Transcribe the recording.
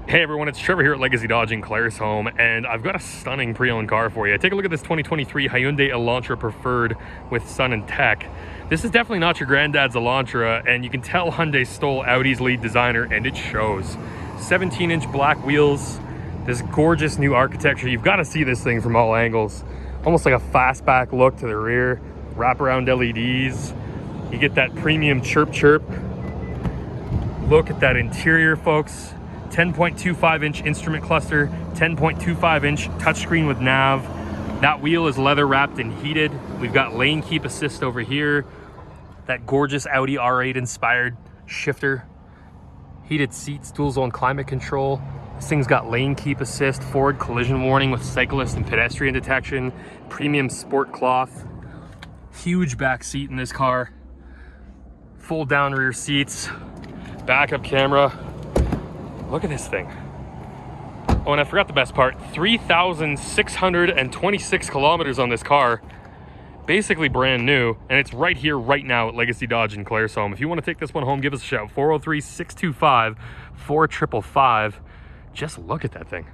Hey everyone, it's Trevor here at Legacy Dodge in Claresholm, and I've got a stunning pre-owned car for you. Take a look at this 2023 Hyundai Elantra Preferred with Sun and Tech. This is definitely not your granddad's Elantra, and you can tell Hyundai stole Audi's lead designer, and it shows. 17-inch black wheels, this gorgeous new architecture. You've got to see this thing from all angles. Almost like a fastback look to the rear, wraparound LEDs. You get that premium chirp chirp. Look at that interior, folks. 10.25-inch instrument cluster, 10.25-inch touchscreen with nav. That wheel is leather wrapped and heated. We've got lane keep assist over here. That gorgeous Audi R8 inspired shifter. Heated seats, dual zone climate control. This thing's got lane keep assist, forward collision warning with cyclist and pedestrian detection, premium sport cloth. Huge back seat in this car. Fold down rear seats, backup camera. Look at this thing. Oh, and I forgot the best part. 3,626 kilometers on this car. Basically brand new. And it's right here, right now at Legacy Dodge in Claresholm. If you want to take this one home, give us a shout. 403-625-4555. Just look at that thing.